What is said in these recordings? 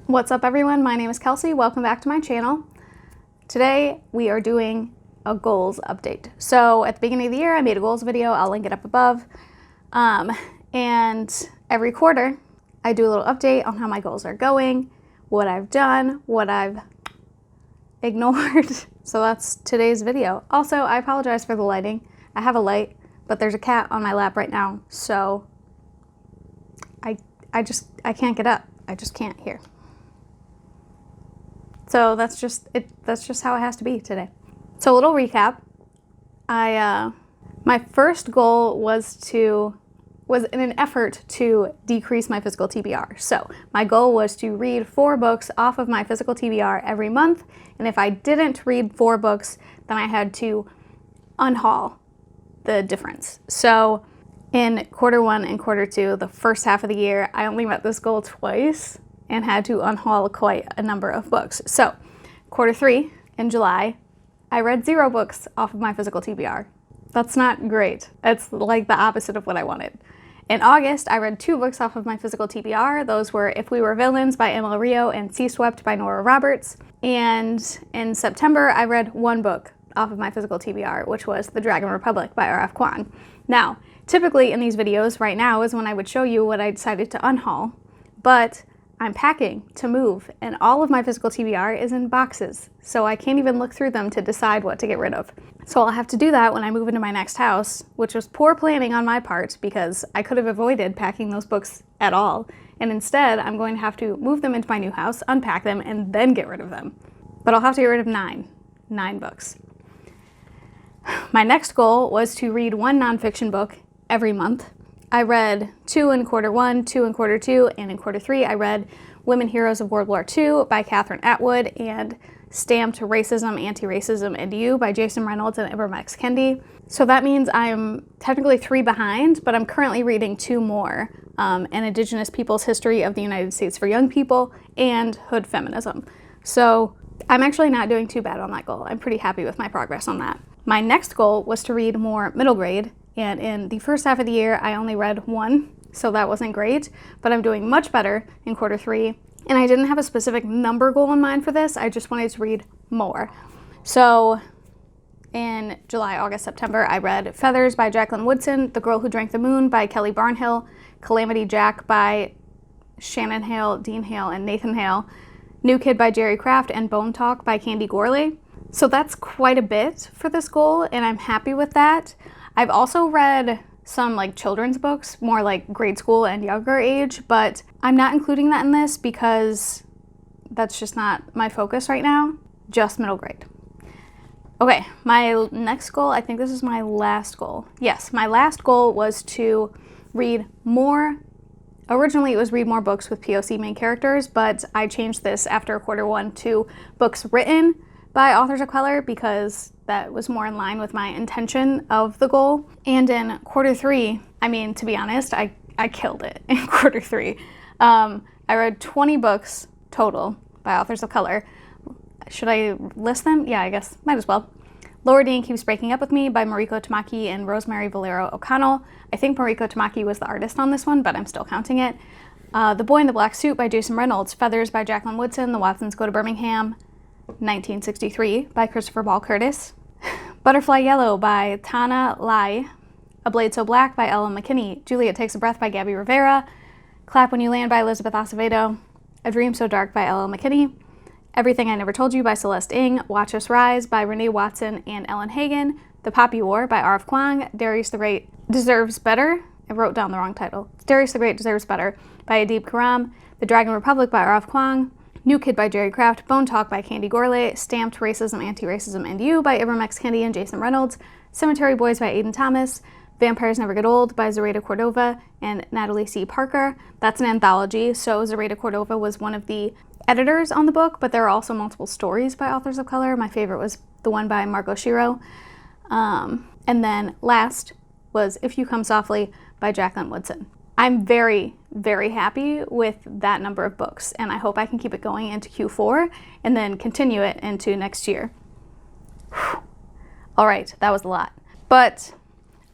What's up everyone, my name is Kelsey, welcome back to my channel. Today we are doing a goals update. So at the beginning of the year I made a goals video, I'll link it up above. And every quarter I do a little update on how my goals are going, what I've done, what I've ignored. So that's today's video. Also, I apologize for the lighting. I have a light, but there's a cat on my lap right now, so I can't get up. I just can't here. So that's just it. That's just how it has to be today. So a little recap. My first goal was in an effort to decrease my physical TBR. So my goal was to read 4 books off of my physical TBR every month, and if I didn't read 4 books, then I had to unhaul the difference. So in quarter 1 and quarter 2, the first half of the year, I only met this goal twice and had to unhaul quite a number of books. So quarter 3 in July, I read 0 books off of my physical TBR. That's not great. It's like the opposite of what I wanted. In August, I read 2 books off of my physical TBR. Those were If We Were Villains by Emma Rio and Sea Swept by Nora Roberts. And in September, I read 1 book off of my physical TBR, which was The Dragon Republic by R.F. Kuang. Now, typically in these videos right now is when I would show you what I decided to unhaul, but I'm packing to move, and all of my physical TBR is in boxes, so I can't even look through them to decide what to get rid of. So I'll have to do that when I move into my next house, which was poor planning on my part because I could have avoided packing those books at all, and instead I'm going to have to move them into my new house, unpack them, and then get rid of them. But I'll have to get rid of 9 books. My next goal was to read 1 nonfiction book every month. I read 2 in quarter 1, 2 in quarter 2, and in quarter 3 I read Women Heroes of World War II by Catherine Atwood and Stamped Racism, Anti-Racism, and You by Jason Reynolds and Ibram X. Kendi. So that means I'm technically 3 behind, but I'm currently reading 2 more, An Indigenous People's History of the United States for Young People and Hood Feminism. So I'm actually not doing too bad on that goal. I'm pretty happy with my progress on that. My next goal was to read more middle grade, and in the first half of the year I only read 1, so that wasn't great, but I'm doing much better in quarter 3, and I didn't have a specific number goal in mind for this, I just wanted to read more. So in July, August, September, I read Feathers by Jacqueline Woodson, The Girl Who Drank the Moon by Kelly Barnhill, Calamity Jack by Shannon Hale, Dean Hale, and Nathan Hale, New Kid by Jerry Craft, and Bone Talk by Candy Gorley. So that's quite a bit for this goal, and I'm happy with that. I've also read some like children's books, more like grade school and younger age, but I'm not including that in this because that's just not my focus right now, just middle grade. Okay, my next goal, I think this is my last goal. Yes, my last goal was to read more. Originally it was read more books with POC main characters, but I changed this after quarter 1 to books written by authors of color because that was more in line with my intention of the goal. And in quarter 3, I mean, to be honest, I killed it in quarter 3. I read 20 books total by authors of color. Should I list them? Yeah, I guess, might as well. Laura Dean Keeps Breaking Up With Me by Mariko Tamaki and Rosemary Valero O'Connell. I think Mariko Tamaki was the artist on this one, but I'm still counting it. The Boy in the Black Suit by Jason Reynolds. Feathers by Jacqueline Woodson. The Watsons Go to Birmingham, 1963 by Christopher Ball Curtis. Butterfly Yellow by Tana Lai. A Blade So Black by Ella McKinney. Juliet Takes a Breath by Gabby Rivera. Clap When You Land by Elizabeth Acevedo. A Dream So Dark by Ella McKinney. Everything I Never Told You by Celeste Ng. Watch Us Rise by Renee Watson and Ellen Hagen. The Poppy War by R.F. Kuang. Darius the Great Deserves Better. I wrote down the wrong title. Darius the Great Deserves Better by Adib Khorram. The Dragon Republic by R.F. Kuang. New Kid by Jerry Craft, Bone Talk by Candy Gorley, Stamped Racism, Anti-Racism, and You by Ibram X. Kendi and Jason Reynolds, Cemetery Boys by Aiden Thomas, Vampires Never Get Old by Zoraida Cordova and Natalie C. Parker. That's an anthology, so Zoraida Cordova was one of the editors on the book, but there are also multiple stories by authors of color. My favorite was the one by Margot Shiro. And then last was If You Come Softly by Jacqueline Woodson. I'm very, very happy with that number of books, and I hope I can keep it going into Q4 and then continue it into next year. All right, that was a lot. But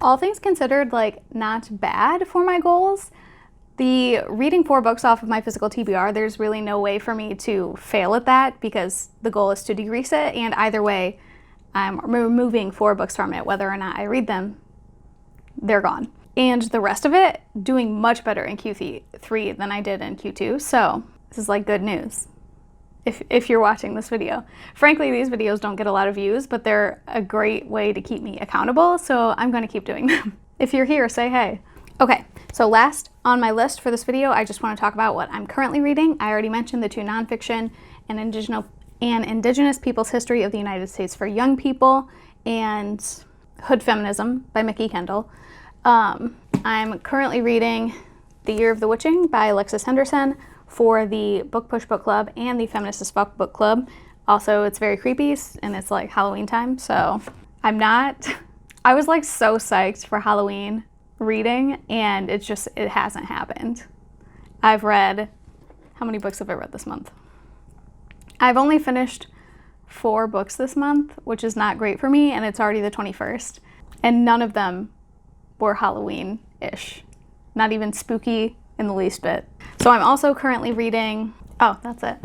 all things considered, like, not bad for my goals. The reading 4 books off of my physical TBR, there's really no way for me to fail at that because the goal is to decrease it, and either way, I'm removing 4 books from it. Whether or not I read them, they're gone. And the rest of it, doing much better in Q3 than I did in Q2, so this is like good news if you're watching this video. Frankly, these videos don't get a lot of views, but they're a great way to keep me accountable, so I'm going to keep doing them. If you're here, say hey. Okay, so last on my list for this video, I just want to talk about what I'm currently reading. I already mentioned the 2 nonfiction, and Indigenous People's History of the United States for Young People, and Hood Feminism by Mickey Kendall. I'm currently reading The Year of the Witching by Alexis Henderson for the Book Push Book Club and the Feminist as Fuck Book Club. Also, it's very creepy, and it's like Halloween time, so I was like so psyched for Halloween reading, and it hasn't happened. I've read, how many books have I read this month? I've only finished 4 books this month, which is not great for me, and it's already the 21st, and none of them were Halloween-ish. Not even spooky in the least bit. So I'm also currently reading, oh, that's it.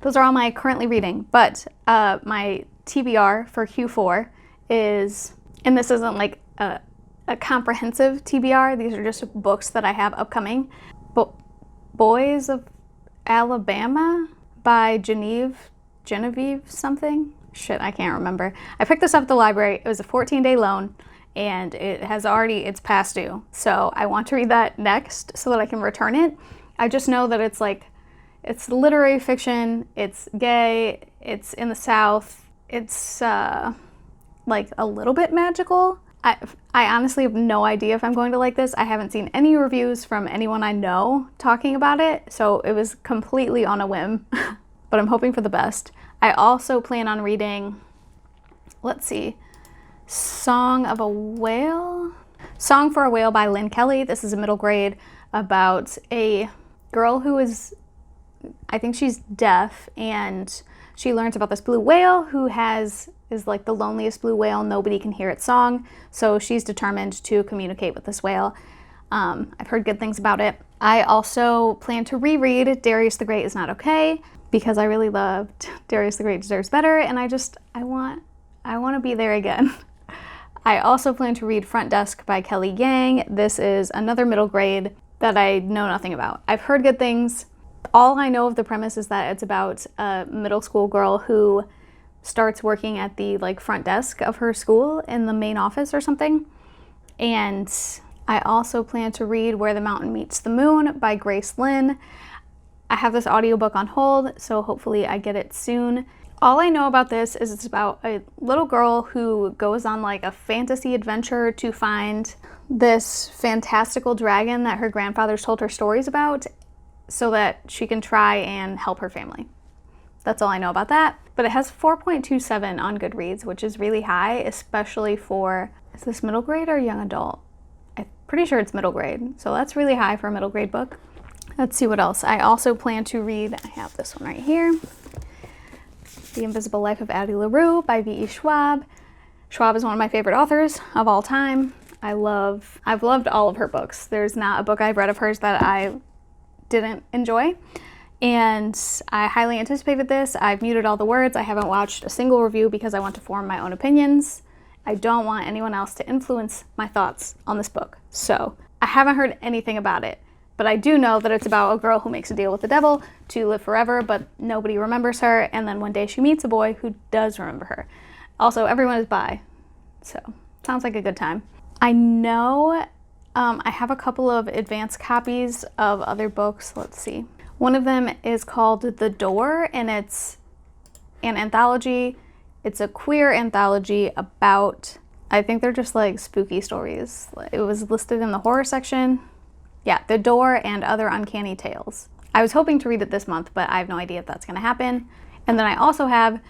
Those are all my currently reading, but my TBR for Q4 is, and this isn't like a comprehensive TBR, these are just books that I have upcoming. Boys of Alabama by Genevieve something? Shit, I can't remember. I picked this up at the library. It was a 14-day loan, and it's past due. So I want to read that next so that I can return it. I just know that it's literary fiction, it's gay, it's in the South, it's like a little bit magical. I honestly have no idea if I'm going to like this. I haven't seen any reviews from anyone I know talking about it, so it was completely on a whim, but I'm hoping for the best. I also plan on reading, let's see, Song for a Whale by Lynn Kelly. This is a middle grade about a girl who I think she's deaf, and she learns about this blue whale who is like the loneliest blue whale. Nobody can hear its song, so she's determined to communicate with this whale. I've heard good things about it. I also plan to reread Darius the Great Is Not Okay because I really loved Darius the Great Deserves Better, and I want to be there again. I also plan to read Front Desk by Kelly Yang. This is another middle grade that I know nothing about. I've heard good things. All I know of the premise is that it's about a middle school girl who starts working at the front desk of her school in the main office or something. And I also plan to read Where the Mountain Meets the Moon by Grace Lin. I have this audiobook on hold, so hopefully I get it soon. All I know about this is it's about a little girl who goes on like a fantasy adventure to find this fantastical dragon that her grandfather's told her stories about so that she can try and help her family. That's all I know about that. But it has 4.27 on Goodreads, which is really high, especially for, is this middle grade or young adult? I'm pretty sure it's middle grade, so that's really high for a middle grade book. Let's see what else. I also plan to read, I have this one right here, The Invisible Life of Addie LaRue by V.E. Schwab. Schwab is one of my favorite authors of all time. I've loved all of her books. There's not a book I've read of hers that I didn't enjoy. And I highly anticipated this. I've muted all the words. I haven't watched a single review because I want to form my own opinions. I don't want anyone else to influence my thoughts on this book. So I haven't heard anything about it. But I do know that it's about a girl who makes a deal with the devil to live forever, but nobody remembers her. And then one day she meets a boy who does remember her. Also, everyone is bi. So sounds like a good time. I know I have a couple of advanced copies of other books. Let's see. One of them is called The Door, and it's an anthology. It's a queer anthology about, I think they're just like spooky stories. It was listed in the horror section. Yeah, The Door and Other Uncanny Tales. I was hoping to read it this month, but I have no idea if that's going to happen. And then I also have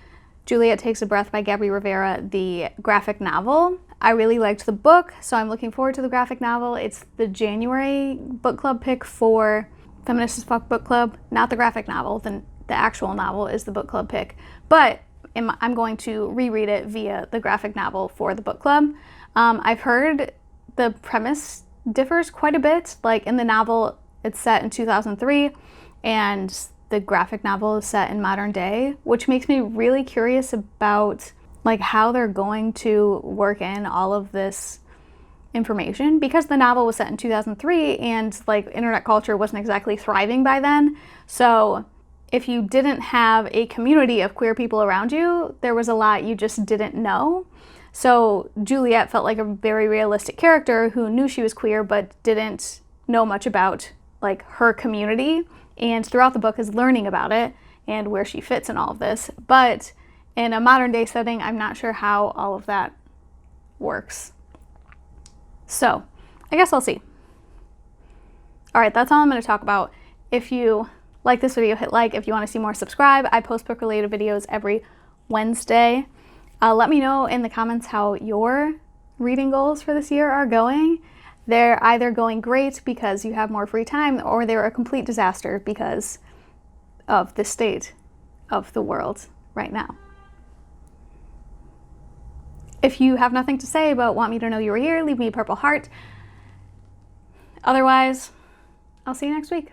Juliet Takes a Breath by Gabby Rivera, the graphic novel. I really liked the book, so I'm looking forward to the graphic novel. It's the January book club pick for Feminist as Fuck Book Club, not the graphic novel. The actual novel is the book club pick. But I'm going to reread it via the graphic novel for the book club. I've heard the premise differs quite a bit. Like in the novel, it's set in 2003, and the graphic novel is set in modern day, which makes me really curious about like how they're going to work in all of this information, because the novel was set in 2003 and like internet culture wasn't exactly thriving by then. So if you didn't have a community of queer people around you, there was a lot you just didn't know. So Juliet felt like a very realistic character who knew she was queer but didn't know much about like her community, and throughout the book is learning about it and where she fits in all of this. But in a modern day setting, I'm not sure how all of that works. So I guess I'll see. All right, that's all I'm going to talk about. If you like this video, hit like. If you want to see more, subscribe. I post book-related videos every Wednesday. Let me know in the comments how your reading goals for this year are going. They're either going great because you have more free time, or they're a complete disaster because of the state of the world right now. If you have nothing to say but want me to know you were here, leave me a purple heart. Otherwise, I'll see you next week.